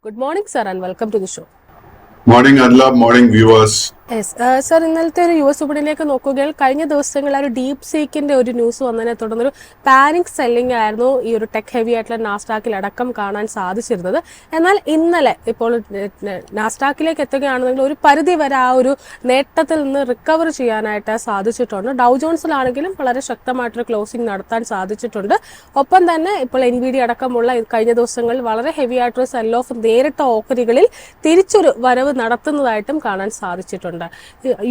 Good morning, sir, and welcome to the show. Morning, Adla. Morning, viewers. Yes sir, ഇന്നലത്തെ ഒരു US വിപണിയിലേക്ക് നോക്കുകയാൽ കഴിഞ്ഞ ദിവസങ്ങളിൽ ഒരു ഡീപ് സീക്കിന്റെ ഒരു ന്യൂസ് വന്നതിനെ തുടർന്നൊരു പാനിക് സെല്ലിംഗ് ആയിരുന്നു ഈ ഒരു ടെക് ഹെവി ആയിട്ടുള്ള നാസ്ഡാക്കിൽ അടക്കം കാണാൻ സാധിച്ചിരുന്നത്. എന്നാൽ ഇന്നലെ ഇപ്പോൾ നാസ്ഡാക്കിലേക്ക് എത്തുകയാണെന്നെങ്കിൽ ഒരു പരിധി വരെ ആ ഒരു നേട്ടത്തിൽ നിന്ന് റിക്കവർ ചെയ്യാനായിട്ട് സാധിച്ചിട്ടുണ്ട്. ഡൗ ജോൺസിലാണെങ്കിലും വളരെ ശക്തമായിട്ടൊരു ക്ലോസിംഗ് നടത്താൻ സാധിച്ചിട്ടുണ്ട്. ഒപ്പം തന്നെ ഇപ്പോൾ NVIDIA അടക്കമുള്ള കഴിഞ്ഞ ദിവസങ്ങളിൽ വളരെ ഹെവി ആയിട്ടൊരു സെൽ ഓഫ് നേരിട്ട ഓഹരികളിൽ തിരിച്ചൊരു വരവ് നടത്തുന്നതായിട്ടും കാണാൻ സാധിച്ചിട്ടുണ്ട്.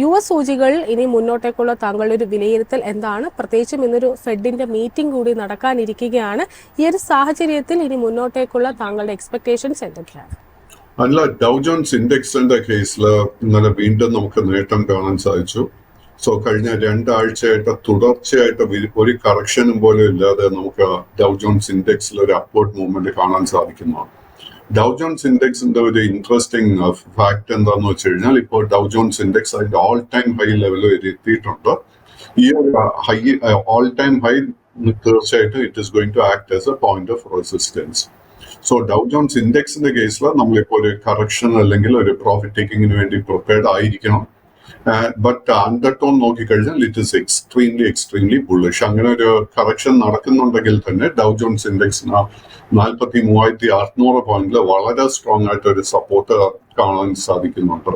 US സൂചികൾ ഇനി മുന്നോട്ടേക്കുള്ള താങ്കളുടെ ഒരു വിലയിരുത്തൽ എന്താണ്? പ്രത്യേകിച്ചും ഇന്നൊരു ഫെഡിന്റെ മീറ്റിംഗ് കൂടി നടക്കാനിരിക്കുകയാണ്. ഈ ഒരു സാഹചര്യത്തിൽ ഇനി മുന്നോട്ടേക്കുള്ള താങ്കളുടെ എക്സ്പെക്ടേഷൻസ് എന്തൊക്കെയാണ്? അല്ല, ഡൗ ജോൺസ് ഇൻഡെക്സിന്റെ കേസിൽ ഇന്നലെ വീണ്ടും നമുക്ക് നേട്ടം കാണാൻ സാധിച്ചു. സോ കഴിഞ്ഞ രണ്ടാഴ്ചയായിട്ട് തുടർച്ചയായിട്ട് ഒരു കറക്ഷനും പോലും ഇല്ലാതെ നമുക്ക് ഡൗ ജോൺസ് ഇൻഡെക്സിൽ ഒരു അപ്വേർഡ് മൂവ്മെന്റ് കാണാൻ സാധിക്കുന്നതാണ്. ഡൗ ജോൺസ് ഇൻഡെക്സിന്റെ ഒരു ഇൻട്രസ്റ്റിംഗ് ഫാക്ട് എന്താണെന്ന് വെച്ച് കഴിഞ്ഞാൽ ഇപ്പോൾ ഡൗ ജോൺസ് ഇൻഡെക്സ് അതിന്റെ ഓൾ ടൈം ഹൈ ലെവലിൽ എത്തിയിട്ടുണ്ട്. ഈ ഒരു ഹൈ ഓൾ ടൈം ഹൈ തീർച്ചയായിട്ടും it is going to act as a point of resistance. So Dow Jones ഇൻഡെക്സിന്റെ കേസിൽ നമ്മളിപ്പോൾ ഒരു കറക്ഷൻ അല്ലെങ്കിൽ ഒരു പ്രോഫിറ്റ് ടേക്കിങ്ങിന് വേണ്ടി പ്രിപ്പയർഡ് ആയിരിക്കണം. ബട്ട് അണ്ടർടോൺ നോക്കിക്കഴിഞ്ഞാൽ ഇറ്റ് ഇസ് എക്സ്ട്രീംലി ബുള്ളിഷ്. അങ്ങനെ ഒരു കറക്ഷൻ നടക്കുന്നുണ്ടെങ്കിൽ തന്നെ ഡൗ ജോൺസ് ഇൻഡെക്സിന് 43,600 പോയിന്റിൽ വളരെ സ്ട്രോങ് ആയിട്ട് ഒരു സപ്പോർട്ട് കാണാൻ സാധിക്കുന്നുണ്ട്.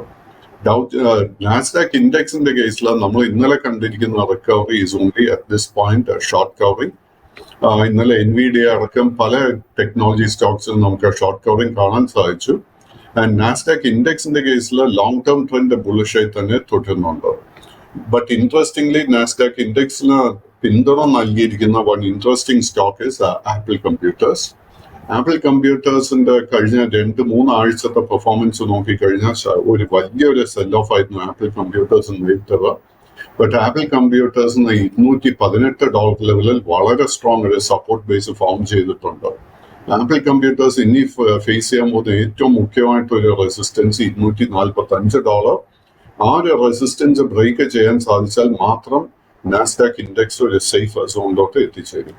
നാസ്ഡാക്ക് ഇൻഡെക്സിന്റെ കേസിൽ നമ്മൾ ഇന്നലെ കണ്ടിരിക്കുന്ന recovery is only at this point short covering. ഇന്നലെ NVIDIA അടക്കം പല ടെക്നോളജി സ്റ്റോക്സിൽ നമുക്ക് ഷോർട്ട് കവറിംഗ് കാണാൻ സാധിച്ചു. ആൻഡ് നാസ്ഡാക്ക് ഇൻഡെക്സിന്റെ കേസിൽ ലോങ് ടേം ട്രെൻഡ് ബുള്ളിഷായി തന്നെ തുടരുന്നുണ്ട്. ബട്ട് ഇൻട്രസ്റ്റിംഗ്ലി നാസ്ഡാക്ക് ഇൻഡെക്സിന് പിന്തുണ നൽകിയിരിക്കുന്ന one interesting stock is Apple computers. Apple കമ്പ്യൂട്ടേഴ്സിന്റെ കഴിഞ്ഞ 2-3 ആഴ്ചത്തെ പെർഫോമൻസ് നോക്കിക്കഴിഞ്ഞാൽ ഒരു വലിയൊരു സെൽ ഓഫ് ആയിരുന്നു ആപ്പിൾ കമ്പ്യൂട്ടേഴ്സ് നേരിട്ടത്. ബട്ട് ആപ്പിൾ കമ്പ്യൂട്ടേഴ്സിന് $218 ലെവലിൽ വളരെ സ്ട്രോങ് ഒരു സപ്പോർട്ട് ബേസ് ഫോം ചെയ്തിട്ടുണ്ട്. ആപ്പിൾ കമ്പ്യൂട്ടേഴ്സ് ഇനി ഫേസ് ചെയ്യാൻ പോകുന്ന ഏറ്റവും മുഖ്യമായിട്ടൊരു റെസിസ്റ്റൻസ് $245. ആ ഒരു റെസിസ്റ്റൻസ് ബ്രേക്ക് ചെയ്യാൻ സാധിച്ചാൽ മാത്രം നാസ്ഡാക്ക് ഇൻഡെക്സ് ഒരു സേഫ് സോണിലോട്ട് എത്തിച്ചേരും.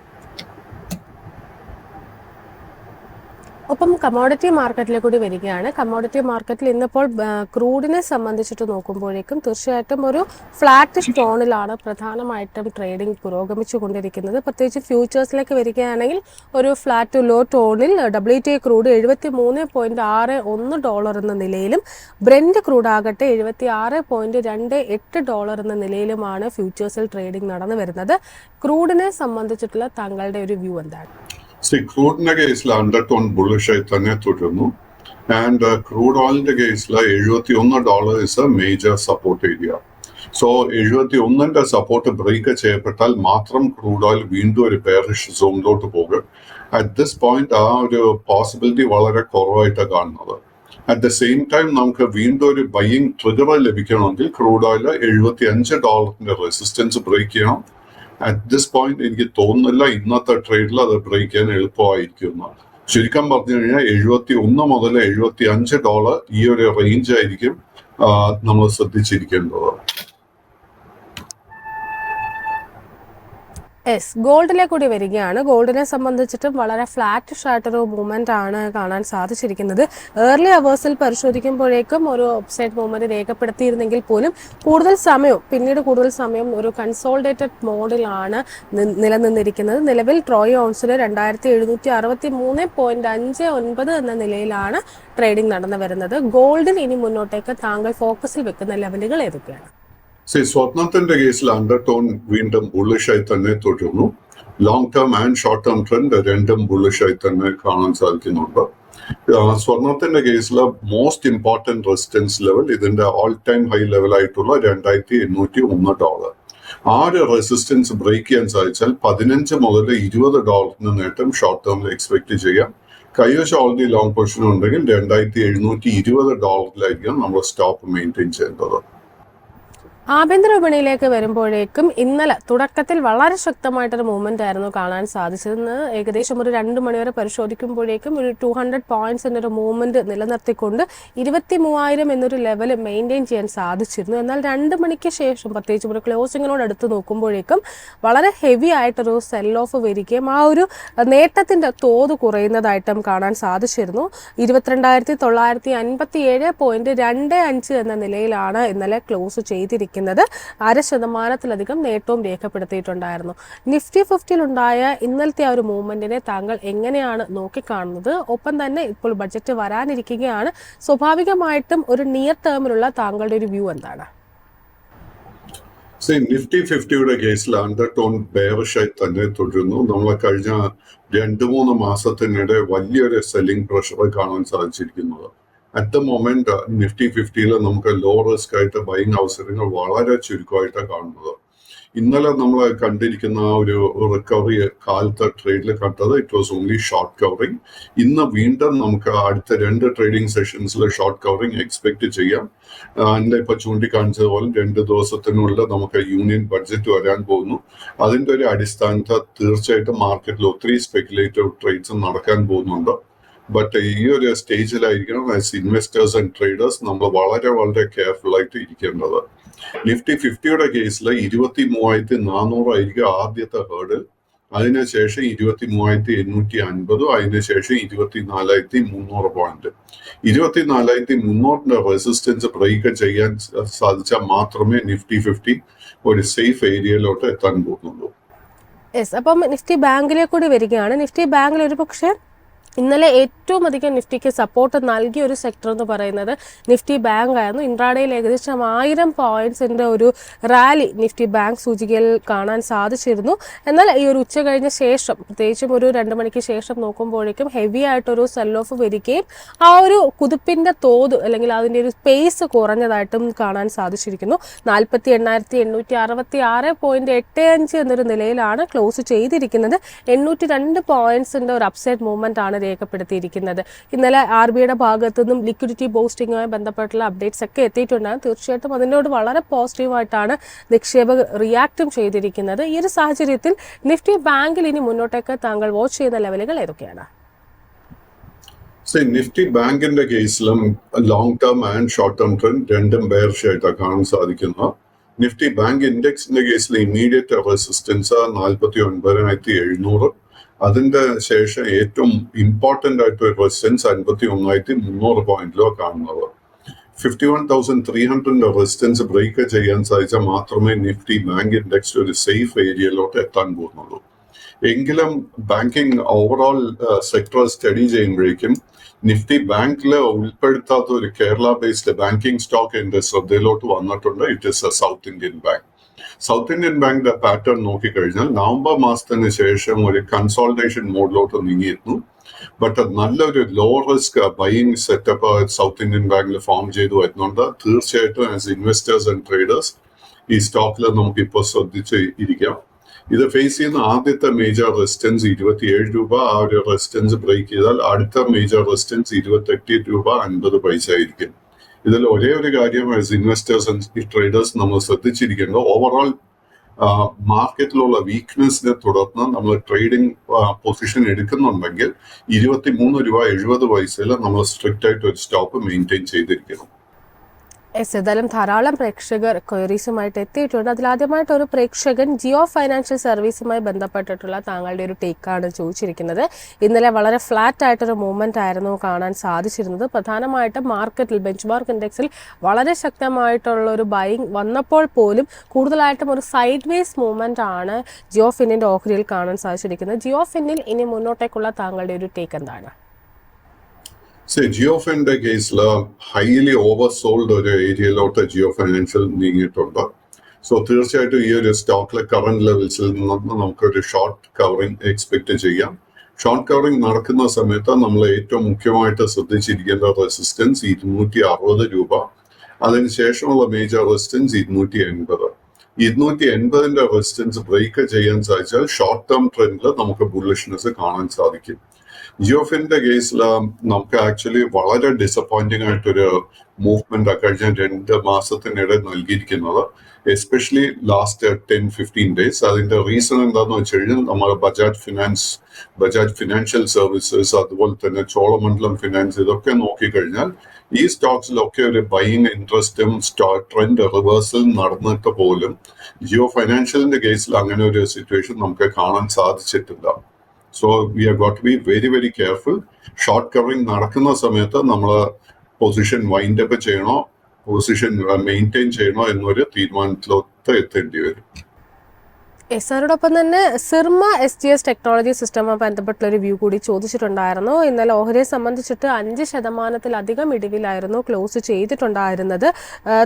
ഒപ്പം കമ്മോഡിറ്റി മാർക്കറ്റിലേക്ക് കൂടി വരികയാണ്. കമ്മോഡിറ്റി മാർക്കറ്റിൽ ഇന്നിപ്പോൾ ക്രൂഡിനെ സംബന്ധിച്ചിട്ട് നോക്കുമ്പോഴേക്കും തീർച്ചയായിട്ടും ഒരു ഫ്ലാറ്റ് ടോണിലാണ് പ്രധാനമായിട്ടും ട്രേഡിംഗ് പുരോഗമിച്ചു കൊണ്ടിരിക്കുന്നത്. പ്രത്യേകിച്ച് ഫ്യൂച്ചേഴ്സിലേക്ക് വരികയാണെങ്കിൽ ഒരു ഫ്ലാറ്റ് ടു ലോ ടോണിൽ WTI ക്രൂഡ് $73.61 എന്ന നിലയിലും ബ്രെന്റ് ക്രൂഡ് ആകട്ടെ $76.28 എന്ന നിലയിലുമാണ് ഫ്യൂച്ചേഴ്സിൽ ട്രേഡിംഗ് നടന്നു വരുന്നത്. ക്രൂഡിനെ സംബന്ധിച്ചിട്ടുള്ള താങ്കളുടെ ഒരു വ്യൂ എന്താണ്? ക്രൂഡിന്റെ കേസിൽ അണ്ടർടോൺ ബുള്ളിഷായി തന്നെ തുടരുന്നു. ആൻഡ് ക്രൂഡ് ഓയിലിന്റെ കേസിൽ $71 is a major support area. So 71ന്റെ സപ്പോർട്ട് ബ്രേക്ക് ചെയ്യപ്പെട്ടാൽ മാത്രം ക്രൂഡ് ഓയിൽ വീണ്ടും ഒരു ബെയറിഷ് സോണിലോട്ട് പോകും. അറ്റ് ദിസ് പോയിന്റ് ആ ഒരു പോസിബിലിറ്റി വളരെ കുറവായിട്ടാണ് കാണുന്നത്. അറ്റ് ദ സെയിം ടൈം നമുക്ക് വീണ്ടും ഒരു ബൈയിങ് ട്രിഗർ ലഭിക്കണമെങ്കിൽ ക്രൂഡ് ഓയിൽ $75 റെസിസ്റ്റൻസ് ബ്രേക്ക് ചെയ്യണം. അറ്റ് ദിസ് പോയിന്റ് എനിക്ക് തോന്നുന്നില്ല ഇന്നത്തെ ട്രേഡിൽ അത് ബ്രേക്ക് ചെയ്യാൻ എളുപ്പമായിരിക്കും. ചുരുക്കം പറഞ്ഞു കഴിഞ്ഞാൽ $71 മുതൽ $75 ഈ ഒരു റേഞ്ച് ആയിരിക്കും നമ്മൾ ശ്രദ്ധിച്ചിരിക്കേണ്ടത്. ഗോൾഡിലേക്ക് കൂടി വരികയാണ്. ഗോൾഡിനെ സംബന്ധിച്ചിട്ടും വളരെ ഫ്ലാറ്റിഷ് ആയിട്ടൊരു മൂവ്മെന്റ് ആണ് കാണാൻ സാധിച്ചിരിക്കുന്നത്. ഏർലി അവേഴ്സിൽ പരിശോധിക്കുമ്പോഴേക്കും ഒരു അപ്സൈഡ് മൂവ്മെന്റ് രേഖപ്പെടുത്തിയിരുന്നെങ്കിൽ പോലും കൂടുതൽ സമയം ഒരു കൺസോൾഡേറ്റഡ് മോഡിലാണ് നിലനിന്നിരിക്കുന്നത്. നിലവിൽ ട്രോയ് ഔൺസിന് 2763.59 എന്ന നിലയിലാണ് ട്രേഡിംഗ് നടന്നു വരുന്നത്. ഗോൾഡിൽ ഇനി മുന്നോട്ടേക്ക് താങ്കൾ ഫോക്കസിൽ വെക്കുന്ന ലെവലുകൾ ഏതൊക്കെയാണ്? സ്വർണത്തിന്റെ കേസിൽ അണ്ടർടോൺ വീണ്ടും ബുള്ളിഷായി തന്നെ തുടരുന്നു. Long term and short term trend രണ്ടും ബുള്ളിഷായി തന്നെ കാണാൻ സാധിക്കുന്നുണ്ട്. സ്വർണത്തിന്റെ കേസിൽ മോസ്റ്റ് ഇമ്പോർട്ടന്റ് റെസിസ്റ്റൻസ് ലെവൽ ഇതിന്റെ ഓൾ ടൈം ഹൈ ലെവൽ ആയിട്ടുള്ള $2,801. ആ ഒരു റെസിസ്റ്റൻസ് ബ്രേക്ക് ചെയ്യാൻ സാധിച്ചാൽ $15 മുതൽ $20 നേട്ടം ഷോർട്ട് ടേമിൽ എക്സ്പെക്ട് ചെയ്യാം. കൈവശം ഓൾറെഡി ലോങ് പൊസിഷൻ ഉണ്ടെങ്കിൽ $2,720 നമ്മൾ സ്റ്റോപ്പ് മെയിൻറ്റെയിൻ ചെയ്യേണ്ടത്. ആഭ്യന്തര വിപണിയിലേക്ക് വരുമ്പോഴേക്കും ഇന്നലെ തുടക്കത്തിൽ വളരെ ശക്തമായിട്ടൊരു മൂവ്മെന്റ് ആയിരുന്നു കാണാൻ സാധിച്ചത്. ഇന്ന് ഏകദേശം ഒരു 2 മണിവരെ പരിശോധിക്കുമ്പോഴേക്കും ഒരു 200 പോയിന്റ്സിന്റെ ഒരു മൂവ്മെന്റ് നിലനിർത്തിക്കൊണ്ട് 23,000 എന്നൊരു ലെവൽ മെയിൻറ്റെയിൻ ചെയ്യാൻ സാധിച്ചിരുന്നു. എന്നാൽ 2 മണിക്ക് ശേഷം പ്രത്യേകിച്ച് ഒരു ക്ലോസിങ്ങിനോട് അടുത്ത് നോക്കുമ്പോഴേക്കും വളരെ ഹെവി ആയിട്ടൊരു സെൽ ഓഫ് വരികയും ആ ഒരു നേട്ടത്തിന്റെ തോത് കുറയുന്നതായിട്ടും കാണാൻ സാധിച്ചിരുന്നു. 22,957.25 എന്ന നിലയിലാണ് ഇന്നലെ ക്ലോസ് ചെയ്തിരിക്കുന്നത്. 0.5% നേട്ടവും രേഖപ്പെടുത്തിയിട്ടുണ്ടായിരുന്നു. നിഫ്റ്റി 50 ഉണ്ടായ ഇന്നലത്തെ ആ ഒരു മൂവ്മെന്റിനെ താങ്കൾ എങ്ങനെയാണ് നോക്കിക്കാണുന്നത്? ഒപ്പം തന്നെ ഇപ്പോൾ ബഡ്ജറ്റ് വരാനിരിക്കുകയാണ്. സ്വാഭാവികമായിട്ടും ഒരു നിയർ ടേമിലുള്ള താങ്കളുടെ ഒരു വ്യൂ എന്താണ്? നിഫ്റ്റി 50യുടെ കേസിൽ അണ്ടർടോൺ ബെയറിഷായി തന്നെ തുടരുന്നു. നമ്മൾ കഴിഞ്ഞ 2-3 മാസത്തിനിടെ വലിയൊരു സെല്ലിംഗ് പ്രഷർ കാണാൻ സാധിച്ചിരിക്കുന്നത്. അറ്റ് ദ മൊമെന്റ് നിഫ്റ്റി 50യിൽ നമുക്ക് ലോ റിസ്ക് ആയിട്ട് ബൈങ് അവസരങ്ങൾ വളരെ ചുരുക്കമായിട്ടാണ് കാണുന്നത്. ഇന്നലെ നമ്മൾ കണ്ടിരിക്കുന്ന ആ ഒരു റിക്കവറി കാലത്തെ ട്രേഡിൽ കണ്ടത് it was only short covering. ഇന്ന് വീണ്ടും നമുക്ക് അടുത്ത 2 ട്രേഡിംഗ് സെഷൻസിൽ ഷോർട്ട് കവറിങ് എക്സ്പെക്ട് ചെയ്യാം. അതിന്റെ ഇപ്പൊ ചൂണ്ടിക്കാണിച്ചതുപോലെ 2 ദിവസത്തിനുള്ളിൽ നമുക്ക് യൂണിയൻ ബഡ്ജറ്റ് വരാൻ പോകുന്നു. അതിന്റെ ഒരു അടിസ്ഥാനത്തിൽ തീർച്ചയായിട്ടും മാർക്കറ്റിൽ ഒത്തിരി സ്പെക്കുലേറ്റീവ് ട്രേഡ്സ് നടക്കാൻ പോകുന്നുണ്ട്. ബട്ട് ഈ ഒരു സ്റ്റേജിലായിരിക്കണം ആസ് ഇൻവെസ്റ്റേഴ്സ് ആൻഡ് ട്രേഡേഴ്സ് നമ്മൾ വളരെ വളരെ കെയർഫുൾ ആയിട്ട് ഇരിക്കേണ്ടത്. നിഫ്റ്റി 50യുടെ കേസിൽ 23,400 ആയിരിക്കും ആദ്യത്തെ ഹേർഡിൽ. അതിനുശേഷം 23,850, അതിനുശേഷം 24,300 പോയിന്റ്. 24,300 റെസിസ്റ്റൻസ് ബ്രേക്ക് ചെയ്യാൻ സാധിച്ചാൽ മാത്രമേ നിഫ്റ്റി 50 ഒരു സേഫ് ഏരിയയിലോട്ട് എത്താൻ പോകുന്നുള്ളൂ. അപ്പം നിഫ്റ്റി ബാങ്കിലേക്ക് കൂടി വരികയാണ്. നിഫ്റ്റി ബാങ്കിൽ ഒരു പക്ഷേ ഇന്നലെ ഏറ്റവും അധികം നിഫ്റ്റിക്ക് സപ്പോർട്ട് നൽകിയ ഒരു സെക്ടർ എന്ന് പറയുന്നത് നിഫ്റ്റി ബാങ്ക് ആയിരുന്നു. ഇൻട്രാഡേയിൽ ഏകദേശം 1000 പോയിന്റ്സിന്റെ ഒരു റാലി നിഫ്റ്റി ബാങ്ക് സൂചികയിൽ കാണാൻ സാധിച്ചിരുന്നു. എന്നാൽ ഈ ഒരു ഉച്ച കഴിഞ്ഞ ശേഷം പ്രത്യേകിച്ചും ഒരു 2 മണിക്ക് ശേഷം നോക്കുമ്പോഴേക്കും ഹെവി ആയിട്ടൊരു സെൽ ഓഫ് വരികയും ആ ഒരു കുതിപ്പിന്റെ തോത് അല്ലെങ്കിൽ അതിന്റെ ഒരു പേസ് കുറഞ്ഞതായിട്ടും കാണാൻ സാധിച്ചിരിക്കുന്നു. 48,866.85 എന്നൊരു നിലയിലാണ് ക്ലോസ് ചെയ്തിരിക്കുന്നത്. 802 പോയിന്റ്സിന്റെ ഒരു അപ്സൈഡ് മൂവ്മെന്റ് ആണ് രേഖപ്പെടുത്തിയിരിക്കുന്നത്. ഇന്നലെ RBIയുടെ ഭാഗത്തു നിന്നും ലിക്വിഡിറ്റി ബൂസ്റ്റിംഗുമായി ബന്ധപ്പെട്ടുള്ള അപ്ഡേറ്റ്സ് ഒക്കെ എത്തിയിട്ടുണ്ടാകും. തീർച്ചയായിട്ടും അതിനോട് വളരെ പോസിറ്റീവായിട്ടാണ് നിക്ഷേപകർ റിയാക്റ്റും ചെയ്തിരിക്കുന്നത്. ഈ ഒരു സാഹചര്യത്തിൽ നിഫ്റ്റി ബാങ്കിൽ ഇനി മുന്നോട്ടേക്ക് താങ്കൾ വാച്ച് ചെയ്യുന്ന ലെവലുകൾ ഏതൊക്കെയാണ്? നിഫ്റ്റി ബാങ്കിന്റെ കേസിലും long term and short term trend രണ്ടും ബെയറിഷ് ആയിട്ടാണ് കാണാൻ സാധിക്കുന്നത്. നിഫ്റ്റി ബാങ്ക് ഇൻഡെക്സിന്റെ കേസിൽ ഇമ്മീഡിയറ്റ് റെസിസ്റ്റൻസ് 49,700. അതിന്റെ ശേഷം ഏറ്റവും ഇമ്പോർട്ടന്റ് ആയിട്ട് ഒരു റെസിസ്റ്റൻസ് 51,300 പോയിന്റിലോ കാണുന്നത്. 51,300 റെസിസ്റ്റൻസ് ബ്രേക്ക് ചെയ്യാൻ സാധിച്ചാൽ മാത്രമേ നിഫ്റ്റി ബാങ്ക് ഇൻഡെക്സ് ഒരു സേഫ് ഏരിയയിലോട്ട് എത്താൻ പോകുന്നുള്ളൂ. എങ്കിലും ബാങ്കിങ് ഓവറോൾ സെക്ടർ സ്റ്റഡി ചെയ്യുമ്പോഴേക്കും നിഫ്റ്റി ബാങ്കിൽ ഉൾപ്പെടുത്താത്ത ഒരു കേരള ബേസ്ഡ് ബാങ്കിങ് സ്റ്റോക്ക് എന്റെ ശ്രദ്ധയിലോട്ട് വന്നിട്ടുണ്ട്. It is a South Indian Bank. South Indian ബാങ്കിന്റെ പാറ്റേൺ നോക്കിക്കഴിഞ്ഞാൽ നവംബർ മാസത്തിന് ശേഷം ഒരു കൺസോൾട്ടേഷൻ മോഡിലോട്ട് നീങ്ങിയിരുന്നു. ബട്ട് നല്ലൊരു low risk buying setup South Indian ബാങ്കിൽ ഫോം ചെയ്തു വരുന്നുണ്ട്. തീർച്ചയായിട്ടും ആസ് ഇൻവെസ്റ്റേഴ്സ് ആൻഡ് ട്രേഡേഴ്സ് ഈ സ്റ്റോക്കിൽ നമുക്ക് ഇപ്പോൾ ശ്രദ്ധിച്ച് ഇരിക്കാം. ഇത് ഫേസ് ചെയ്യുന്ന ആദ്യത്തെ മേജർ റെസിസ്റ്റൻസ് 27 രൂപ. ആ ഒരു റെസിസ്റ്റൻസ് ബ്രേക്ക് ചെയ്താൽ അടുത്ത മേജർ റെസിസ്റ്റൻസ് 28 രൂപ 50 പൈസ ആയിരിക്കും. ഇതിൽ ഒരേ ഒരു കാര്യം ആസ് ഇൻവെസ്റ്റേഴ്സ് ആൻഡ് ട്രേഡേഴ്സ് നമ്മൾ ശ്രദ്ധിച്ചിരിക്കുന്നത് ഓവറോൾ മാർക്കറ്റിലുള്ള വീക്ക്നെസ്സിനെ തുടർന്ന് നമ്മൾ ട്രേഡിംഗ് പൊസിഷൻ എടുക്കുന്നുണ്ടെങ്കിൽ 23 രൂപ 70 പൈസയിൽ നമ്മൾ സ്ട്രിക്റ്റ് ആയിട്ട് ഒരു സ്റ്റോപ്പ് മെയിൻറ്റെയിൻ ചെയ്തിരിക്കണം. ഏതായാലും ധാരാളം പ്രേക്ഷകർ ക്വയറീസുമായിട്ട് എത്തിയിട്ടുണ്ട്. അതിലാദ്യമായിട്ട് ഒരു പ്രേക്ഷകൻ ജിയോ ഫൈനാൻഷ്യൽ സർവീസുമായി ബന്ധപ്പെട്ടിട്ടുള്ള താങ്കളുടെ ഒരു ടേക്കാണ് ചോദിച്ചിരിക്കുന്നത്. ഇന്നലെ വളരെ ഫ്ലാറ്റ് ആയിട്ടൊരു മൂവ്മെന്റ് ആയിരുന്നു കാണാൻ സാധിച്ചിരുന്നത്. പ്രധാനമായിട്ടും മാർക്കറ്റിൽ ബെഞ്ച് മാർക്ക് ഇൻഡെക്സിൽ വളരെ ശക്തമായിട്ടുള്ള ഒരു ബൈയിങ് വന്നപ്പോൾ പോലും കൂടുതലായിട്ടും ഒരു സൈഡ് വേസ് മൂവ്മെന്റ് ആണ് ജിയോ ഫിന്നിന്റെ ഓഹരിയിൽ കാണാൻ സാധിച്ചിരിക്കുന്നത്. ജിയോ ഫിന്നിൽ ഇനി മുന്നോട്ടേക്കുള്ള താങ്കളുടെ ഒരു ടേക്ക് എന്താണ്? ജിയോ ഫിന്റെ കേസിൽ ഹൈലി ഓവർ സോൾഡ് ഒരു ഏരിയയിലോട്ട് ജിയോ ഫൈനാൻഷ്യൽ നീങ്ങിയിട്ടുണ്ട്. സോ തീർച്ചയായിട്ടും ഈ ഒരു സ്റ്റോക്കിലെ കറന്റ് ലെവൽസിൽ നിന്ന് നമുക്കൊരു ഷോർട്ട് കവറിംഗ് എക്സ്പെക്ട് ചെയ്യാം. ഷോർട്ട് കവറിംഗ് നടക്കുന്ന സമയത്ത് നമ്മൾ ഏറ്റവും മുഖ്യമായിട്ട് ശ്രദ്ധിച്ചിരിക്കേണ്ട റെസിസ്റ്റൻസ് 260 രൂപ. അതിനുശേഷമുള്ള മേജർ റെസിസ്റ്റൻസ് 280. 280ന്റെ റെസിസ്റ്റൻസ് ബ്രേക്ക് ചെയ്യാൻ സാധിച്ചാൽ ഷോർട്ട് ടേം ട്രെൻഡിൽ നമുക്ക് ബുള്ളിഷ്നെസ് കാണാൻ സാധിക്കും. ജിയോഫിന്റെ കേസിൽ നമുക്ക് ആക്ച്വലി വളരെ ഡിസപ്പോയിന്റിംഗ് ആയിട്ടൊരു മൂവ്മെന്റ് കഴിഞ്ഞ 2 മാസത്തിനിടെ നൽകിയിരിക്കുന്നത്, എസ്പെഷ്യലി ലാസ്റ്റ് 10-15 ഡേയ്സ്. അതിന്റെ റീസൺ എന്താണെന്ന് വെച്ച് കഴിഞ്ഞാൽ നമ്മൾ ബജാജ് ഫിനാൻഷ്യൽ സർവീസസ്, അതുപോലെ തന്നെ ചോളമണ്ഡലം ഫിനാൻസ്, ഇതൊക്കെ നോക്കിക്കഴിഞ്ഞാൽ ഈ സ്റ്റോക്സിലൊക്കെ ഒരു ബൈയിങ് ഇൻട്രസ്റ്റും ട്രെൻഡ് റിവേഴ്സൽ നടന്നിട്ട് പോലും ജിയോ ഫൈനാൻഷ്യലിന്റെ കേസിൽ അങ്ങനെ ഒരു സിറ്റുവേഷൻ നമുക്ക് കാണാൻ സാധിച്ചിട്ടില്ല. So we have got to be very very careful. Short covering നടക്കുന്ന സമയത്ത് നമ്മൾ പൊസിഷൻ വൈൻഡ് അപ്പ് ചെയ്യണോ, പൊസിഷൻ മെയിൻറ്റെയിൻ ചെയ്യണോ എന്നൊരു തീരുമാനത്തിലൊത്ത് എത്തേണ്ടി വരും. അതോടൊപ്പം തന്നെ സിർമ SGS ടെക്നോളജി സിസ്റ്റവുമായി ബന്ധപ്പെട്ടുള്ള ഒരു വ്യൂ കൂടി ചോദിച്ചിട്ടുണ്ടായിരുന്നു. ഇന്നലെ ഓഹരിയെ സംബന്ധിച്ചിട്ട് 5%-ലധികം ഇടിവിലായിരുന്നു ക്ലോസ് ചെയ്തിട്ടുണ്ടായിരുന്നത്.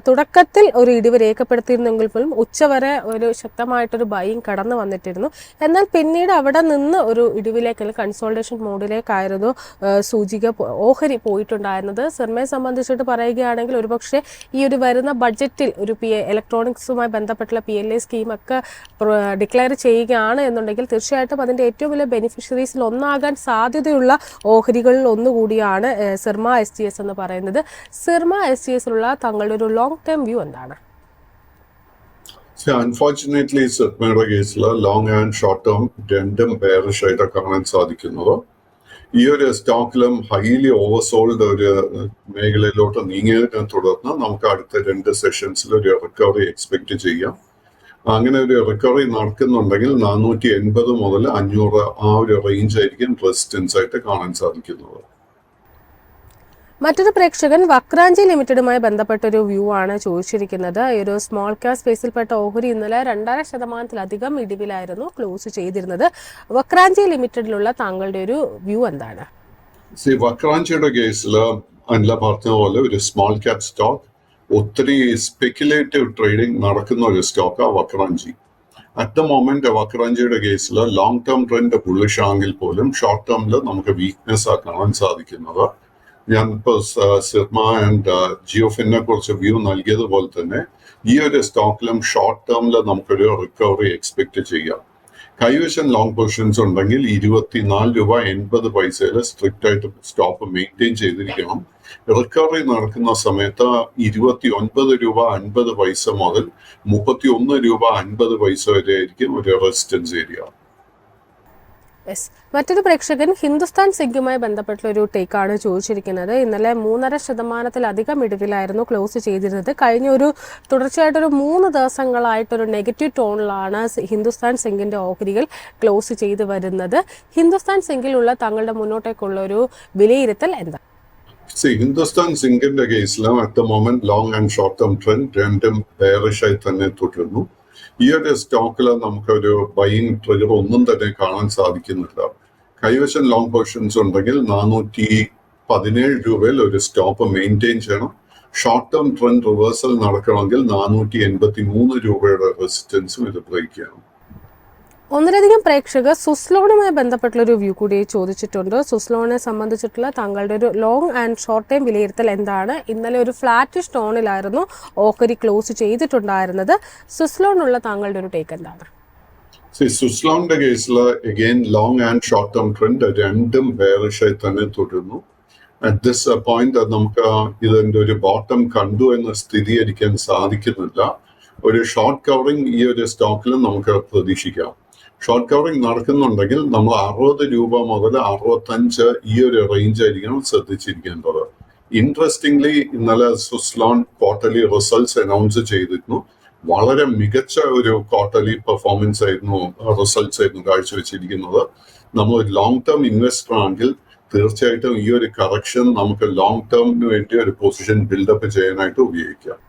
തുടക്കത്തിൽ ഒരു ഇടിവ് രേഖപ്പെടുത്തിയിരുന്നെങ്കിൽ പോലും ഉച്ചവരെ ഒരു ശക്തമായിട്ടൊരു ബൈയിങ് കടന്നു വന്നിട്ടിരുന്നു. എന്നാൽ പിന്നീട് അവിടെ നിന്ന് ഒരു ഇടിവിലേക്ക്, കൺസോൾട്ടേഷൻ മോഡിലേക്കായിരുന്നു ഓഹരി പോയിട്ടുണ്ടായിരുന്നത്. സിർമയെ സംബന്ധിച്ചിട്ട് പറയുകയാണെങ്കിൽ ഒരുപക്ഷെ ഈ ഒരു വരുന്ന ബഡ്ജറ്റിൽ ഒരു ഇലക്ട്രോണിക്സുമായി ബന്ധപ്പെട്ടുള്ള PLI സ്കീമൊക്കെ ഡിക്ലെയർ ചെയ്യുകയാണ് എന്നുണ്ടെങ്കിൽ തീർച്ചയായിട്ടും അതിന്റെ ഏറ്റവും വലിയ ബെനിഫിഷ്യറീസിൽ ഒന്നാകാൻ സാധ്യതയുള്ള ഓഹരികളിൽ ഒന്നുകൂടിയാണ് സിർമ SGS എന്ന് പറയുന്നത്. സിർമ SGSലുള്ള തങ്ങളുടെ ഒരു ലോങ് ടേം വ്യൂ എന്താണ്? അൺഫോർച്ചുനേറ്റ്ലി സിർമയുടെ കേസിൽ ലോങ് ആൻഡ് ഷോർട്ട് ടേം രണ്ടും ബെയറിഷ് ആയിട്ട് കാണാൻ സാധിക്കുന്നത്. ഈ ഒരു സ്റ്റോക്കിലും ഹൈലി ഓവർസോൾഡ് ഒരു മേഖലയിലോട്ട് നീങ്ങിയതിനെ തുടർന്ന് നമുക്ക് അടുത്ത 2 സെഷൻസിൽ ഒരു റിക്കവറി എക്സ്പെക്ട് ചെയ്യാം. അങ്ങനെ ഒരു റിക്കവറി നടക്കുന്നുണ്ടെങ്കിൽ 480 മുതൽ 500 ആ ഒരു റേഞ്ച് ആയിരിക്കും റെസിസ്റ്റൻസ് ആയിട്ട് കാണാൻ സാധിക്കുന്നത്. മറ്റൊരു പ്രേക്ഷകൻ വക്രാഞ്ചി ലിമിറ്റഡുമായി ബന്ധപ്പെട്ടൊരു വ്യൂ ആണ് ചോദിച്ചിരിക്കുന്നത്. ഈ ഒരു സ്മോൾ ക്യാപ് സ്പേസിൽപ്പെട്ട ഓഹരി ഇന്നലെ 2.5%-ലധികം ഇടിവിലായിരുന്നു ക്ലോസ് ചെയ്തിരുന്നത്. വക്രാഞ്ചി ലിമിറ്റഡിലുള്ള താങ്കളുടെ ഒരു വ്യൂ എന്താണ്? വക്രാഞ്ചിയുടെ കേസിൽ അല്ല പറഞ്ഞ പോലെ ഒരു സ്മോൾ ക്യാപ് സ്റ്റോക്ക്, ഒത്തിരി സ്പെക്കുലേറ്റീവ് ട്രേഡിംഗ് നടക്കുന്ന ഒരു സ്റ്റോക്കാണ് വക്രാഞ്ചി. അറ്റ് ദ മൊമെന്റ് വക്രാഞ്ചിയുടെ കേസിൽ ലോങ് ടേം ട്രെൻഡ് ബുള്ളിഷ് ആണെങ്കിൽ പോലും ഷോർട്ട് ടേമിൽ നമുക്ക് വീക്ക്നെസ് കാണാൻ സാധിക്കുന്നത്. ഞാനിപ്പോൾ സിർമ ആൻഡ് ജിയോഫിനെ കുറിച്ച് വ്യൂ നൽകിയതുപോലെ തന്നെ ഈ ഒരു സ്റ്റോക്കിലും ഷോർട്ട് ടേമിൽ നമുക്കൊരു റിക്കവറി എക്സ്പെക്ട് ചെയ്യാം. കൈവശം ലോങ് പൊസിഷൻസ് ഉണ്ടെങ്കിൽ 24.80 രൂപ സ്ട്രിക്റ്റ് ആയിട്ട് സ്റ്റോപ്പ് മെയിൻറ്റെയിൻ ചെയ്തിരിക്കണം. റിക്കവറി നടക്കുന്ന സമയത്ത് 29.50 രൂപ മുതൽ 31.50 രൂപ വരെ ആയിരിക്കും ഒരു റെസിസ്റ്റൻസ് ഏരിയ. മറ്റൊരു പ്രേക്ഷകൻ ഹിന്ദുസ്ഥാൻ സിങ്കുമായി ബന്ധപ്പെട്ടുള്ള ഒരു ടേക്കാണ് ചോദിച്ചിരിക്കുന്നത്. ഇന്നലെ 3.5%-ലധികം ഇടിവിലായിരുന്നു ക്ലോസ് ചെയ്തിരുന്നത്. കഴിഞ്ഞ ഒരു തുടർച്ചയായിട്ടൊരു 3 ദിവസങ്ങളായിട്ടൊരു നെഗറ്റീവ് ടോണിലാണ് ഹിന്ദുസ്ഥാൻ സിങ്കിന്റെ ഓഹരികൾ ക്ലോസ് ചെയ്ത് വരുന്നത്. ഹിന്ദുസ്ഥാൻ സിങ്കിലുള്ള താങ്കളുടെ മുന്നോട്ടേക്കുള്ള ഒരു വിലയിരുത്തൽ എന്താ? ഹിന്ദുസ്ഥാൻ സിങ്കിന്റെ കേസിലും at the moment long and short term trend രണ്ടും ബെയറിഷ് ആയി തന്നെ തുടരുന്നു. ഈ ഒരു സ്റ്റോക്കിൽ നമുക്കൊരു ബൈയിങ് ട്രിഗർ ഒന്നും തന്നെ കാണാൻ സാധിക്കുന്നില്ല. കൈവശം ലോങ് പൊസിഷൻസ് ഉണ്ടെങ്കിൽ 417 രൂപയിൽ ഒരു സ്റ്റോപ്പ് മെയിൻറ്റെയിൻ ചെയ്യണം. ഷോർട്ട് ടേം ട്രെൻഡ് റിവേഴ്സൽ നടക്കണമെങ്കിൽ 483 രൂപയുടെ റെസിസ്റ്റൻസും ഇത് ബ്രേക്ക് ചെയ്യണം. ഒന്നിലധികം പ്രേക്ഷകർ സുസ്ലോണുമായി ബന്ധപ്പെട്ടുള്ള ഒരു വ്യൂ കൂടി ചോദിച്ചിട്ടുണ്ട്. സുസ്ലോണിനെ സംബന്ധിച്ചിട്ടുള്ള താങ്കളുടെ ഒരു ലോങ് ആൻഡ് ഷോർട്ട് ടൈം വിലയിരുത്തൽ എന്താണ്? ഇന്നലെ ഒരു ഫ്ലാറ്റിഷ് ടോണിലായിരുന്നു ഓഹരി ക്ലോസ് ചെയ്തിട്ടുണ്ടായിരുന്നത്. സുസ്ലോണിനുള്ള താങ്കളുടെ ഒരു ടേക്ക് എന്താണ്? സുസ്ലോണിന്റെ കേസിൽ again long and short term trend രണ്ടും ബെയറിഷ് ആയി തന്നെ തുടരുന്നു. അറ്റ് ദിസ് പോയിന്റ് നമുക്ക് ഇതിന്റെ ഒരു ബോട്ടം കണ്ടു എന്ന് സ്ഥിരീകരിക്കാൻ സാധിക്കുന്നില്ല. ഒരു ഷോർട്ട് കവറിംഗ് ഈ ഒരു സ്റ്റോക്കിൽ നമുക്ക് പ്രതീക്ഷിക്കാം. ഷോർട്ട് കവറിംഗ് നടക്കുന്നുണ്ടെങ്കിൽ നമ്മൾ 60 രൂപ മുതൽ 65 ഈ ഒരു റേഞ്ച് ആയിരിക്കണം ശ്രദ്ധിച്ചിരിക്കേണ്ടത്. ഇൻട്രസ്റ്റിംഗ്ലി ഇന്നലെ സുസ്ലോൺ ക്വാർട്ടർലി റിസൾട്ട്സ് അനൗൺസ് ചെയ്തിരുന്നു. വളരെ മികച്ച ഒരു ക്വാർട്ടർലി പെർഫോമൻസ് ആയിരുന്നു, റിസൾട്ട്സ് ആയിരുന്നു കാഴ്ചവെച്ചിരിക്കുന്നത്. നമ്മൾ ലോങ് ടേം ഇൻവെസ്റ്റർ ആണെങ്കിൽ തീർച്ചയായിട്ടും ഈ ഒരു കറക്ഷൻ നമുക്ക് ലോങ് ടേമിന് വേണ്ടി ഒരു പൊസിഷൻ ബിൽഡപ്പ് ചെയ്യാനായിട്ട് ഉപയോഗിക്കാം.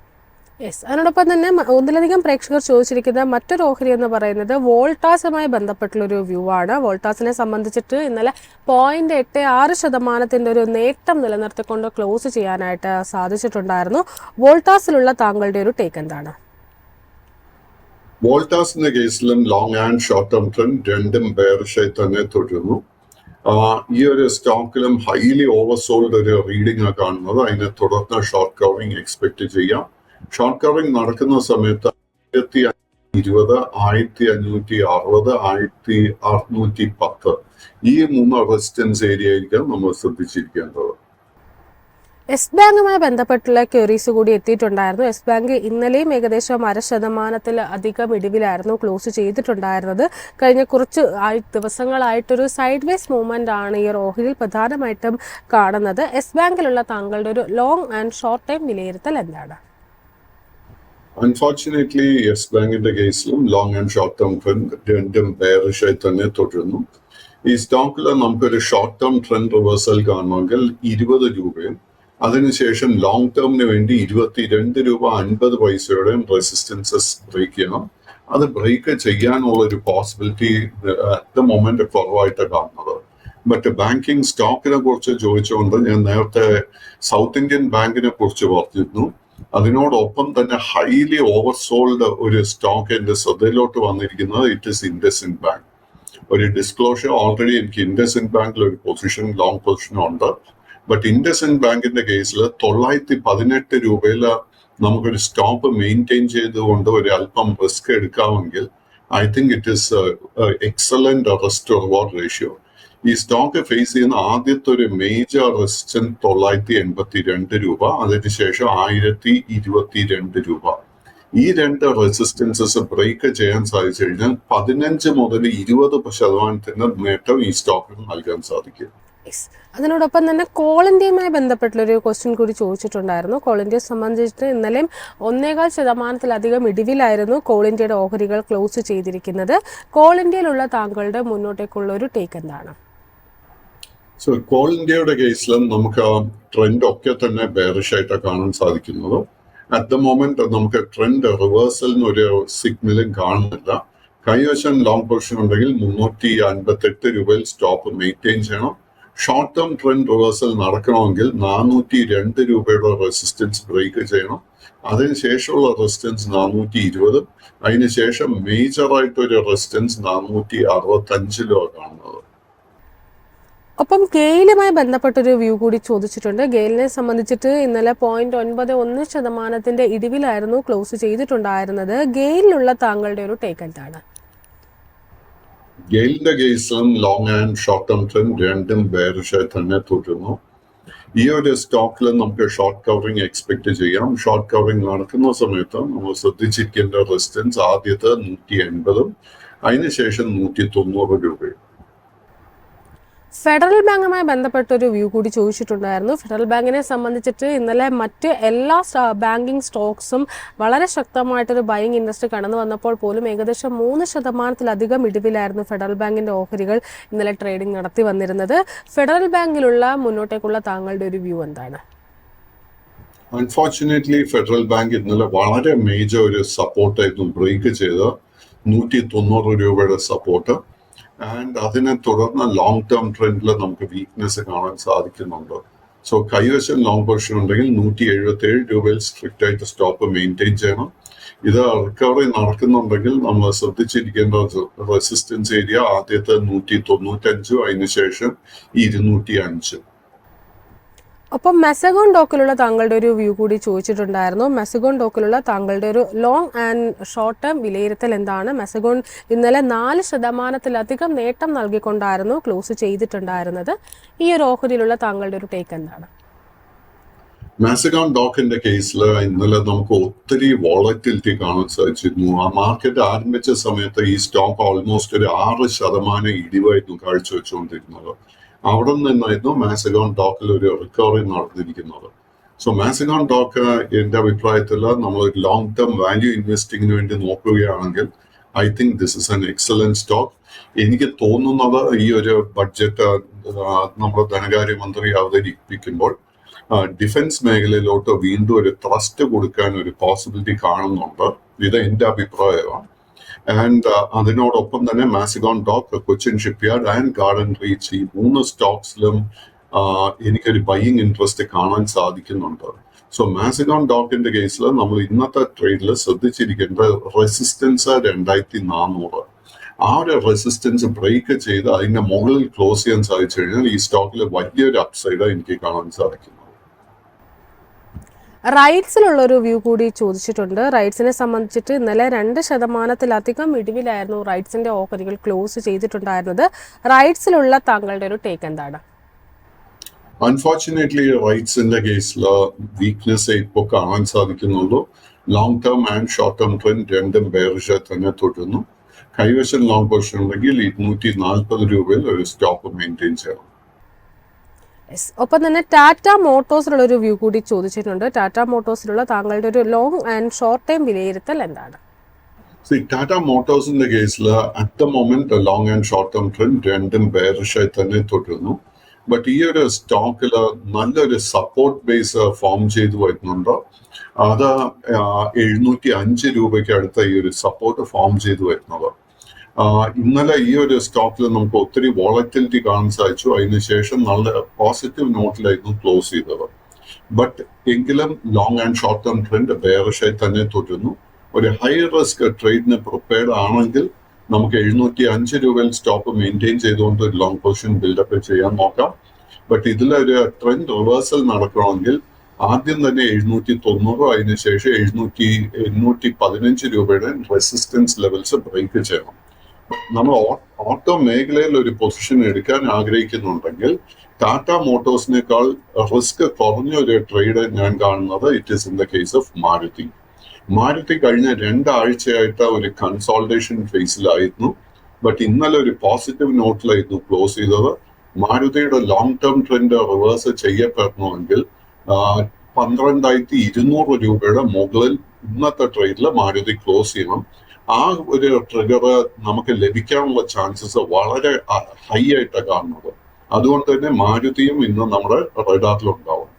അതിനോടൊപ്പം തന്നെ ഒന്നിലധികം പ്രേക്ഷകർ ചോദിച്ചിരിക്കുന്ന മറ്റൊരു ഓഹരി എന്ന് പറയുന്നത് വോൾട്ടാസുമായി ബന്ധപ്പെട്ടുള്ളൊരു വ്യൂ ആണ്. വോൾട്ടാസിനെ സംബന്ധിച്ചിട്ട് ഇന്നലെ 0.86% ഒരു നേട്ടം നിലനിർത്തിക്കൊണ്ട് ക്ലോസ് ചെയ്യാനായിട്ട് സാധിച്ചിട്ടുണ്ടായിരുന്നു. വോൾട്ടാസിലുള്ള താങ്കളുടെ ഒരു ടേക്ക് എന്താണ്? വോൾട്ടാസിന്റെ കേസിലും long and short term trend രണ്ടും ബെയറിഷായി തന്നെ തുടരുന്നു. ഈ ഒരു സ്റ്റോക്കിലും ഹൈലി ഓവർസോൾഡ് ഒരു റീഡിംഗ് കാണുന്നത്. അതിനെ തുടർന്ന് ഷോർട്ട് കവറിംഗ് എക്സ്പെക്ട് ചെയ്യാം. ഷോർട്ട് കവറിംഗ് നടക്കുന്ന സമയത്ത് 20, 1560, 1610 ഈ 3 റെസിസ്റ്റൻസ് ഏരിയ ആയിരിക്കാം നമ്മൾ ശ്രദ്ധിച്ചിരിക്കേണ്ടത്. യെസ് ബാങ്കുമായി ബന്ധപ്പെട്ടുള്ള ക്വയറീസ് കൂടി എത്തിയിട്ടുണ്ടായിരുന്നു. യെസ് ബാങ്ക് ഇന്നലെയും ഏകദേശം 0.5% ഇടിവിലായിരുന്നു ക്ലോസ് ചെയ്തിട്ടുണ്ടായിരുന്നത്. കഴിഞ്ഞ കുറച്ച് ദിവസങ്ങളായിട്ടൊരു സൈഡ് വേസ് മൂവ്മെന്റ് ആണ് ഈ ഓഹരിയിൽ പ്രധാനമായിട്ടും കാണുന്നത്. യെസ് ബാങ്കിലുള്ള താങ്കളുടെ ഒരു ലോങ് ആൻഡ് ഷോർട്ട് ടൈം വിലയിരുത്തൽ എന്താണ്? അൺഫോർച്ചുനേറ്റ്ലി യെസ് ബാങ്കിന്റെ കേസിലും long and short term trend രണ്ടും ബെയറിഷായി തന്നെ തുടരുന്നു. ഈ സ്റ്റോക്കിൽ നമുക്കൊരു ഷോർട്ട് ടേം ട്രെൻഡ് റിവേഴ്സൽ കാണണമെങ്കിൽ 20 രൂപയും അതിനുശേഷം ലോങ് ടേമിന് വേണ്ടി 22 രൂപ 50 പൈസയുടെയും റെസിസ്റ്റൻസസ് ബ്രേക്ക് ചെയ്യണം. അത് ബ്രേക്ക് ചെയ്യാനുള്ള ഒരു പോസിബിലിറ്റി അറ്റ് ദ മൊമെന്റ് കുറവായിട്ട് കാണുന്നത്. ബട്ട് ബാങ്കിങ് സ്റ്റോക്കിനെ കുറിച്ച് ചോദിച്ചുകൊണ്ട് ഞാൻ നേരത്തെ സൗത്ത് ഇന്ത്യൻ ബാങ്കിനെ കുറിച്ച് പറഞ്ഞിരുന്നു. അതിനോടൊപ്പം തന്നെ ഹൈലി ഓവർസോൾഡ് ഒരു സ്റ്റോക്ക് എന്റെ ശ്രദ്ധയിലോട്ട് വന്നിരിക്കുന്നത് ഇറ്റ് ഇസ് ഇൻഡസ്ഇൻഡ് ബാങ്ക്. ഒരു ഡിസ്ക്ലോഷർ ഓൾറെഡി എനിക്ക് ഇൻഡസ്ഇൻഡ് ബാങ്കിൽ ഒരു പൊസിഷൻ ലോങ് പൊസിഷൻ ഉണ്ട്. ബട്ട് ഇൻഡസ്ഇൻഡ് ബാങ്കിന്റെ കേസിൽ 918 രൂപയിൽ നമുക്കൊരു സ്റ്റോപ്പ് മെയിൻറ്റെയിൻ ചെയ്തുകൊണ്ട് ഒരു അല്പം റിസ്ക് എടുക്കാമെങ്കിൽ I think it is excellent risk to reward ratio. ഈ സ്റ്റോക്ക് ഫേസ് ചെയ്യുന്ന ആദ്യത്തെ ഒരു മേജർ റെസിസ്റ്റൻസ് 982 രൂപ, അതിനുശേഷം 1022 രൂപ. ഈ 2 റെസിസ്റ്റൻസസ് ബ്രേക്ക് ചെയ്യാൻ സാധിച്ചു കഴിഞ്ഞാൽ 15 മുതൽ 20% നേട്ടം ഈ സ്റ്റോക്കിന് നൽകാൻ സാധിക്കും. അതിനോടൊപ്പം തന്നെ കോൾ ഇന്ത്യയുമായി ബന്ധപ്പെട്ടുള്ളൊരു ക്വസ്റ്റ്യൻ കൂടി ചോദിച്ചിട്ടുണ്ടായിരുന്നു. കോൾ ഇന്ത്യയെ സംബന്ധിച്ചിട്ട് ഇന്നലെയും 1.25% ഇടിവിലായിരുന്നു കോൾ ഇന്ത്യയുടെ ഓഹരികൾ ക്ലോസ് ചെയ്തിരിക്കുന്നത്. കോൾ ഇന്ത്യയിലുള്ള താങ്കളുടെ മുന്നോട്ടേക്കുള്ള ഒരു ടേക്ക് എന്താണ്? സോ കോൾ ഇന്ത്യയുടെ കേസിലും നമുക്ക് ആ ട്രെൻഡ് ഒക്കെ തന്നെ ബെയറിഷ് ആയിട്ടാണ് കാണാൻ സാധിക്കുന്നത്. അറ്റ് ദ മൊമെന്റ് നമുക്ക് ട്രെൻഡ് റിവേഴ്സലിന് ഒരു സിഗ്നലും കാണുന്നില്ല. കൈവശം ലോങ് പൊസിഷൻ ഉണ്ടെങ്കിൽ 358 രൂപയിൽ സ്റ്റോപ്പ് മെയിൻറ്റെയിൻ ചെയ്യണം. ഷോർട്ട് ടേം ട്രെൻഡ് റിവേഴ്സൽ നടക്കണമെങ്കിൽ 402 രൂപയുടെ റെസിസ്റ്റൻസ് ബ്രേക്ക് ചെയ്യണം. അതിനുശേഷമുള്ള റെസിസ്റ്റൻസ് 420, അതിനുശേഷം മേജറായിട്ടൊരു റെസിസ്റ്റൻസ് 465 കാണുന്നത്. ഒപ്പം ഗെയിലുമായി ബന്ധപ്പെട്ടൊരു വ്യൂ കൂടി ചോദിച്ചിട്ടുണ്ട്. ഗെയിലിനെ സംബന്ധിച്ചിട്ട് ഇന്നലെ 0.91% ഇടിവിലായിരുന്നു ക്ലോസ് ചെയ്തിട്ടുണ്ടായിരുന്നത്. ഗെയിലിലുള്ള താങ്കളുടെ ഒരു ടേക്ക് എന്താണ്? ഗെയിലിന്റെ കേസിലും long and short term trend രണ്ടും ബെയറിഷായി തന്നെ തുടരുന്നു. ഈ ഒരു സ്റ്റോക്കിൽ നമുക്ക് ഷോർട്ട് കവറിംഗ് എക്സ്പെക്ട് ചെയ്യാം. ഷോർട്ട് കവറിംഗ് നടക്കുന്ന സമയത്ത് നമ്മൾ ശ്രദ്ധിച്ചിരിക്കേണ്ട റെസിസ്റ്റൻസ് ആദ്യത്തെ 180, അതിനുശേഷം 190 രൂപയും. ഫെഡറൽ ബാങ്കുമായി ബന്ധപ്പെട്ടൊരു വ്യൂ കൂടി ചോദിച്ചിട്ടുണ്ടായിരുന്നു. ഫെഡറൽ ബാങ്കിനെ സംബന്ധിച്ചിട്ട് ഇന്നലെ മറ്റ് എല്ലാ ബാങ്കിങ് സ്റ്റോക്സും വളരെ ശക്തമായിട്ടൊരു ബൈയിങ് ഇൻട്രസ്റ്റ് കടന്നു വന്നപ്പോൾ പോലും ഏകദേശം 3% ഇടിവിലായിരുന്നു ഫെഡറൽ ബാങ്കിന്റെ ഓഹരികൾ ഇന്നലെ ട്രേഡിംഗ് നടത്തി വന്നിരുന്നത്. ഫെഡറൽ ബാങ്കിലുള്ള മുന്നോട്ടേക്കുള്ള താങ്കളുടെ ഒരു വ്യൂ എന്താണ്? അൺഫോർച്ചുനേറ്റ്ലി ഫെഡറൽ ബാങ്ക് ഇന്നലെ വളരെ മേജർ ഒരു സപ്പോർട്ടായിരുന്നു ബ്രേക്ക് ചെയ്ത 190 രൂപയുടെ സപ്പോർട്ട്. ആൻഡ് അതിനെ തുടർന്ന് ലോങ് ടേം ട്രെൻഡിൽ നമുക്ക് വീക്ക്നെസ് കാണാൻ സാധിക്കുന്നുണ്ട്. സോ കൈവശം ലോങ് പൊസിഷൻ ഉണ്ടെങ്കിൽ 177 രൂപയിൽ സ്ട്രിക്റ്റ് ആയിട്ട് സ്റ്റോപ്പ് മെയിൻറ്റെയിൻ ചെയ്യണം. ഇത് റിക്കവറി നടക്കുന്നുണ്ടെങ്കിൽ നമ്മൾ ശ്രദ്ധിച്ചിരിക്കേണ്ട റെസിസ്റ്റൻസ് ഏരിയ ആദ്യത്തെ 195, അതിനുശേഷം 205. ഒപ്പം മെസഗോൺ ഡോക്കിലുള്ള താങ്കളുടെ ഒരു വ്യൂ കൂടി ചോദിച്ചിട്ടുണ്ടായിരുന്നു. മെസഗോൺ ഡോക്കിലുള്ള താങ്കളുടെ ഒരു ലോങ് ആൻഡ് ഷോർട്ട് ടേം വിലയിരുത്തൽ എന്താണ്? മെസഗോൺ ഇന്നലെ 4% നേട്ടം നൽകിക്കൊണ്ടായിരുന്നു ക്ലോസ് ചെയ്തിട്ടുണ്ടായിരുന്നത്. ഈ ഒരു ഓഹരിയിലുള്ള താങ്കളുടെ ഒരു ടേക്ക് എന്താണ്? മാസഗോൺ ഡോക്കിന്റെ കേസിൽ ഇന്നലെ നമുക്ക് ഒത്തിരി വോളറ്റിലിറ്റി കാണാൻ സാധിച്ചിരുന്നു. ആ മാർക്കറ്റ് ആരംഭിച്ച സമയത്ത് ഈ സ്റ്റോക്ക് ഓൾമോസ്റ്റ് ഒരു 6% ഇടിവായിരുന്നു കാഴ്ചവെച്ചുകൊണ്ടിരുന്നത്. അവിടെ നിന്നായിരുന്നു മാസഗോൺ ഡോക്കിൽ ഒരു റിക്കവറി നടന്നിരിക്കുന്നത്. സോ മാസഗോൺ ഡോക്ക് എന്റെ അഭിപ്രായത്തിൽ നമ്മൾ ലോങ് ടേം വാല്യൂ ഇൻവെസ്റ്റിങ്ങിന് വേണ്ടി നോക്കുകയാണെങ്കിൽ I think this is an excellent stock. എനിക്ക് തോന്നുന്നത് ഈ ഒരു ബഡ്ജറ്റ് നമ്മുടെ ധനകാര്യമന്ത്രി അവതരിപ്പിക്കുമ്പോൾ ഡിഫൻസ് മേഖലയിലോട്ട് വീണ്ടും ഒരു ട്രസ്റ്റ് കൊടുക്കാൻ ഒരു പോസിബിലിറ്റി കാണുന്നുണ്ട്. ഇത് എന്റെ അഭിപ്രായമാണ്. ആൻഡ് അതിനോടൊപ്പം തന്നെ Mazagon dock, Cochin shipyard and garden reach, ഈ 3 സ്റ്റോക്സിലും എനിക്കൊരു ബൈയിങ് ഇൻട്രസ്റ്റ് കാണാൻ സാധിക്കുന്നുണ്ട്. സോ മാസഗോൺ ഡോക്കിന്റെ കേസിൽ നമ്മൾ ഇന്നത്തെ ട്രേഡിൽ ശ്രദ്ധിച്ചിരിക്കേണ്ട റെസിസ്റ്റൻസ് 2400. ആ ഒരു റെസിസ്റ്റൻസ് ബ്രേക്ക് ചെയ്ത് അതിന്റെ മുകളിൽ ക്ലോസ് ചെയ്യാൻ സാധിച്ചു കഴിഞ്ഞാൽ ഈ സ്റ്റോക്കിൽ വലിയൊരു അപ്സൈഡ് എനിക്ക് കാണാൻ സാധിക്കുന്നു. റൈറ്റ്സിലുള്ള ഒരു വ്യൂ കൂടി ചോദിച്ചിട്ടുണ്ട്. റൈറ്റ്സിനെ സംബന്ധിച്ചിട്ട് ഇന്നലെ 2% ഇടിവിലായിരുന്നു റൈറ്റ്സിന്റെ ഓഹരികൾ ക്ലോസ് ചെയ്തിട്ടുണ്ടായിരുന്നത്. റൈറ്റ്സിലുള്ള താങ്കളുടെ ഒരു ടേക്ക് എന്താണ്? അൺഫോർച്ചുനേറ്റ്ലി റൈറ്റ്സിന്റെ കേസിൽ വീക്ക്നെസ് ഇപ്പോൾ കാണാൻ സാധിക്കുന്നുള്ളൂ. Long term and short term trend രണ്ടും ബെയറിഷ് തന്നെ തുടരുന്നു. കൈവശം ലോങ് പൊസിഷൻ ഉണ്ടെങ്കിൽ 240 രൂപയിൽ ഒരു സ്റ്റോപ്പ് മെയിൻറ്റെയിൻ ചെയ്യണം. ഒപ്പം തന്നെ ടാറ്റ മോട്ടോഴ്സിലുള്ള ഒരു വ്യൂ കൂടി ചോദിച്ചിട്ടുണ്ട്. ടാറ്റ മോട്ടോഴ്സിലുള്ള താങ്കളുടെ ഒരു ലോങ് ആൻഡ് ഷോർട്ട് ടൈം വിലയിരുത്തൽ എന്താണ്? ടാറ്റ മോട്ടോഴ്സിന്റെ കേസിൽ at the moment long and short term trend രണ്ടും ബെയറിഷായി തന്നെ തുടരുന്നു. ബട്ട് ഈ ഒരു സ്റ്റോക്കിൽ നല്ലൊരു സപ്പോർട്ട് ബേസ് ഫോം ചെയ്തു വരുന്നുണ്ട്. അത് 705 രൂപയ്ക്ക് അടുത്ത ഈ ഒരു സപ്പോർട്ട് ഫോം ചെയ്തു വരുന്നത്. ഇന്നലെ ഈ ഒരു സ്റ്റോക്കിൽ നമുക്ക് ഒത്തിരി വോളറ്റിലിറ്റി കാണാൻ സാധിച്ചു. അതിനുശേഷം നല്ല പോസിറ്റീവ് നോട്ടിലായിരുന്നു ക്ലോസ് ചെയ്തത്. ബട്ട് എങ്കിലും long and short term trend ബെയറിഷായി തന്നെ തുടരുന്നു. ഒരു ഹൈ റിസ്ക് ട്രേഡിന് പ്രിപ്പയർഡ് ആണെങ്കിൽ നമുക്ക് 705 രൂപയിൽ സ്റ്റോപ്പ് മെയിൻറ്റെയിൻ ചെയ്തുകൊണ്ട് ഒരു ലോങ് പൊസിഷൻ ബിൽഡപ്പ് ചെയ്യാൻ നോക്കാം. ബട്ട് ഇതിലൊരു ട്രെൻഡ് റിവേഴ്സൽ നടക്കണമെങ്കിൽ ആദ്യം തന്നെ 790, അതിനുശേഷം 815 രൂപയുടെ റെസിസ്റ്റൻസ് ലെവൽസ് ബ്രേക്ക് ചെയ്യണം. നമ്മൾ ഓട്ടോ മേഖലയിൽ ഒരു പൊസിഷൻ എടുക്കാൻ ആഗ്രഹിക്കുന്നുണ്ടെങ്കിൽ ടാറ്റ മോട്ടോഴ്സിനേക്കാൾ റിസ്ക് കുറഞ്ഞ ഒരു ട്രേഡ് ഞാൻ കാണുന്നത് it is in the case of Maruti. Maruti കഴിഞ്ഞ 2 ആഴ്ചയായിട്ട് ഒരു കൺസോൾട്ടേഷൻ ഫേസിലായിരുന്നു. ബട്ട് ഇന്നലെ ഒരു പോസിറ്റീവ് നോട്ടിലായിരുന്നു ക്ലോസ് ചെയ്തത്. മാരുതിയുടെ ലോങ് ടേം ട്രെൻഡ് റിവേഴ്സ് ചെയ്യപ്പെടണമെങ്കിൽ 12,200 രൂപയുടെ മുകളിൽ ഇന്നത്തെ ട്രേഡിൽ മാരുതി ക്ലോസ് ചെയ്യണം. ആ ഒരു ട്രിഗർ നമുക്ക് ലഭിക്കാനുള്ള ചാൻസസ് വളരെ ഹൈ ആയിട്ടാണ് കാണുന്നത്. അതുകൊണ്ട് തന്നെ മാരുതിയും ഇന്ന് നമ്മുടെ റഡാറിലുണ്ടാവും.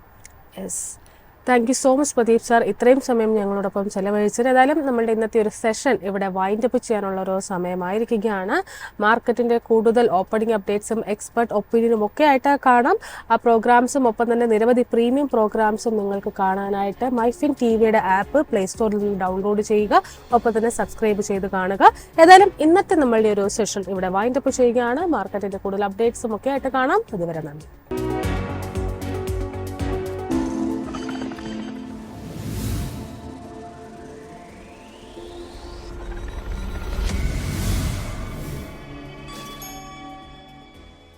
Thank you so much Pradeep sir, ഇത്രയും സമയം ഞങ്ങളോടൊപ്പം ചെലവഴിച്ചത്. ഏതായാലും നമ്മളുടെ ഇന്നത്തെ ഒരു സെഷൻ ഇവിടെ വൈൻഡപ്പ് ചെയ്യാനുള്ള ഒരു സമയമായിരിക്കുകയാണ്. മാർക്കറ്റിന്റെ കൂടുതൽ ഓപ്പണിംഗ് അപ്ഡേറ്റ്സും എക്സ്പെർട്ട് ഒപ്പീനിയനും ഒക്കെ ആയിട്ട് കാണാം. ആ പ്രോഗ്രാംസും ഒപ്പം തന്നെ നിരവധി പ്രീമിയം പ്രോഗ്രാംസും നിങ്ങൾക്ക് കാണാനായിട്ട് മൈഫിൻ ടിവിയുടെ ആപ്പ് പ്ലേ സ്റ്റോറിൽ നിന്ന് ഡൗൺലോഡ് ചെയ്യുക. ഒപ്പം തന്നെ സബ്സ്ക്രൈബ് ചെയ്ത് കാണുക. ഏതായാലും ഇന്നത്തെ നമ്മളുടെ ഒരു സെഷൻ ഇവിടെ വൈൻഡപ്പ് ചെയ്യുകയാണ്. മാർക്കറ്റിന്റെ കൂടുതൽ അപ്ഡേറ്റ്സും ഒക്കെ ആയിട്ട് കാണാം. അതുവരെ നന്ദി.